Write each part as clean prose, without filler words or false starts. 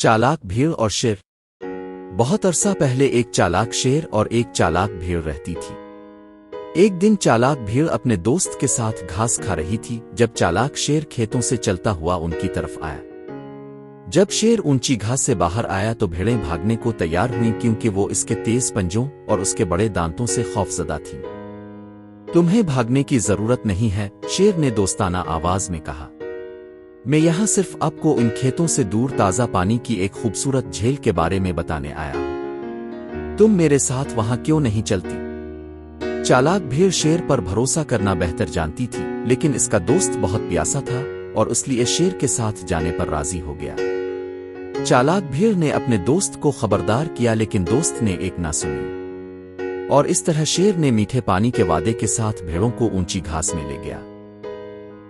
चालाक भीड़ और शेर। बहुत अरसा पहले एक चालाक शेर और एक चालाक भीड़ रहती थी। एक दिन चालाक भीड़ अपने दोस्त के साथ घास खा रही थी जब चालाक शेर खेतों से चलता हुआ उनकी तरफ आया। जब शेर ऊंची घास से बाहर आया तो भेड़ें भागने को तैयार हुईं क्योंकि वो इसके तेज पंजों और उसके बड़े दांतों से खौफजदा थीं। तुम्हें भागने की जरूरत नहीं है, शेर ने दोस्ताना आवाज में कहा। मैं यहाँ सिर्फ आपको इन खेतों से दूर ताजा पानी की एक खूबसूरत झील के बारे में बताने आया हूं। तुम मेरे साथ वहां क्यों नहीं चलती? चालाक भीड़ शेर पर भरोसा करना बेहतर जानती थी, लेकिन इसका दोस्त बहुत प्यासा था और इसलिए शेर के साथ जाने पर राजी हो गया। चालाक भीड़ ने अपने दोस्त को खबरदार किया, लेकिन दोस्त ने एक ना सुनी और इस तरह शेर ने मीठे पानी के वादे के साथ भेड़ों को ऊंची घास में ले गया।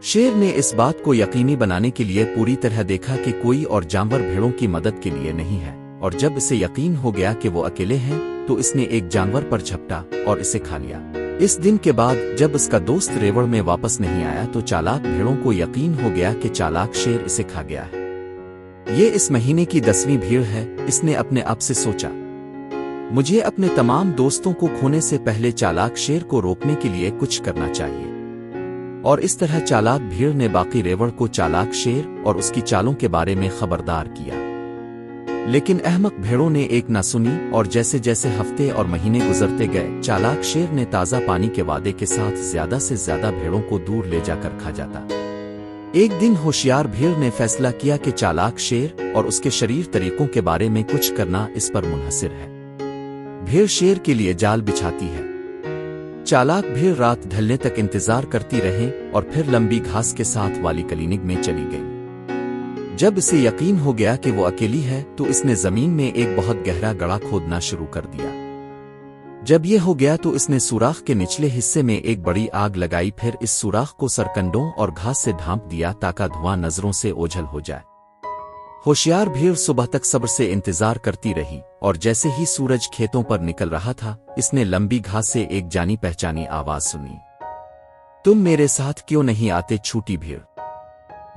शेर ने इस बात को यकीनी बनाने के लिए पूरी तरह देखा कि कोई और जानवर भेड़ों की मदद के लिए नहीं है, और जब इसे यकीन हो गया कि वो अकेले हैं तो इसने एक जानवर पर झपटा और इसे खा लिया। इस दिन के बाद जब उसका दोस्त रेवड़ में वापस नहीं आया तो चालाक भेड़ों को यकीन हो गया कि चालाक शेर इसे खा गया है। ये इस महीने की 10वीं भीड़ है, इसने अपने आप से सोचा। मुझे अपने तमाम दोस्तों को खोने से पहले चालाक शेर को रोकने के लिए कुछ करना चाहिए। और इस तरह चालाक भीड़ ने बाकी रेवड़ को चालाक शेर और उसकी चालों के बारे में खबरदार किया। लेकिन अहमक भेड़ों ने एक ना सुनी और जैसे जैसे हफ्ते और महीने गुजरते गए चालाक शेर ने ताज़ा पानी के वादे के साथ ज्यादा से ज्यादा भेड़ों को दूर ले जाकर खा जाता। एक दिन होशियार भीड़ ने फैसला किया कि चालाक शेर और उसके शरीर तरीकों के बारे में कुछ करना इस पर मुनहसिर है। भीड़ शेर के लिए जाल बिछाती है। चालाक भीड़ रात ढलने तक इंतजार करती रहे और फिर लंबी घास के साथ वाली क्लिनिक में चली गई। जब इसे यकीन हो गया कि वो अकेली है तो इसने जमीन में एक बहुत गहरा गड्ढा खोदना शुरू कर दिया। जब ये हो गया तो इसने सुराख के निचले हिस्से में एक बड़ी आग लगाई, फिर इस सुराख को सरकंडों और घास से ढांप दिया ताकि धुआं नजरों से ओझल हो जाए। होशियार भीड़ सुबह तक सब्र से इंतजार करती रही और जैसे ही सूरज खेतों पर निकल रहा था इसने लंबी घास से एक जानी पहचानी आवाज सुनी। तुम मेरे साथ क्यों नहीं आते छोटी भीड़?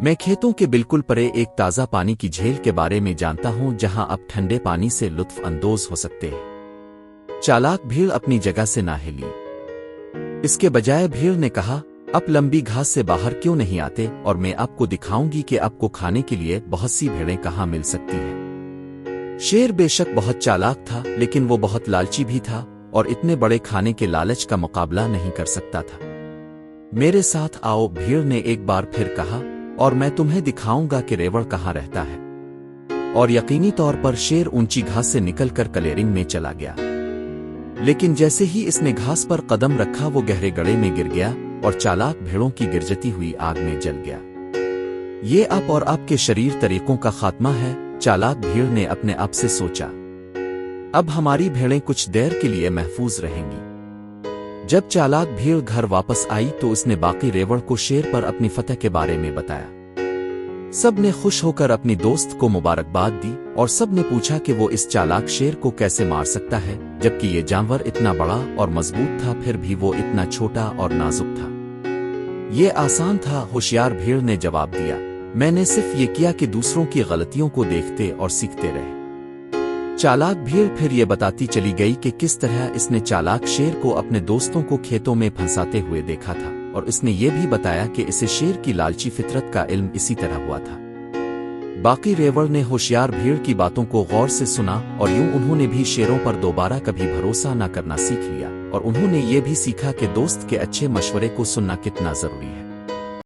मैं खेतों के बिल्कुल परे एक ताजा पानी की झील के बारे में जानता हूं जहां आप ठंडे पानी से लुत्फ अंदोज हो सकते हैं। चालाक भीड़ अपनी जगह से ना हिली। इसके बजाय भीड़ ने कहा, आप लंबी घास से बाहर क्यों नहीं आते और मैं आपको दिखाऊंगी कि आपको खाने के लिए बहुत सी भेड़ें कहां मिल सकती हैं। शेर बेशक बहुत चालाक था, लेकिन वो बहुत लालची भी था और इतने बड़े खाने के लालच का मुकाबला नहीं कर सकता था। मेरे साथ आओ, भीड़ ने एक बार फिर कहा, और मैं तुम्हें दिखाऊंगा कि रेवड़ कहां रहता है। और यकीनी तौर पर शेर ऊंची घास से निकलकर क्लियरिंग में चला गया। लेकिन जैसे ही इसने घास पर कदम रखा वो गहरे गड्ढे में गिर गया और चालाक भेड़ों की गिरजती हुई आग में जल गया। ये आप और आपके शरीर तरीकों का खात्मा है, चालाक भीड़ ने अपने आप से सोचा। अब हमारी भेड़ें कुछ देर के लिए महफूज रहेंगी। जब चालाक भीड़ घर वापस आई तो उसने बाकी रेवड़ को शेर पर अपनी फतह के बारे में बताया। सब ने खुश होकर अपनी दोस्त को मुबारकबाद दी और सब ने पूछा कि वो इस चालाक शेर को कैसे मार सकता है, जबकि ये जानवर इतना बड़ा और मजबूत था फिर भी वो इतना छोटा और नाजुक था। ये आसान था, होशियार भीड़ ने जवाब दिया। मैंने सिर्फ ये किया कि दूसरों की गलतियों को देखते और सीखते रहे। चालाक भीड़ फिर ये बताती चली गई कि किस तरह इसने चालाक शेर को अपने दोस्तों को खेतों में फंसाते हुए देखा था, और इसने ये भी बताया कि इसे शेर की लालची फितरत का इल्म इसी तरह हुआ था। बाकी रेवड़ ने होशियार भीड़ की बातों को गौर से सुना और यूं उन्होंने भी शेरों पर दोबारा कभी भरोसा न करना सीख लिया, और उन्होंने ये भी सीखा कि दोस्त के अच्छे मशवरे को सुनना कितना जरूरी है।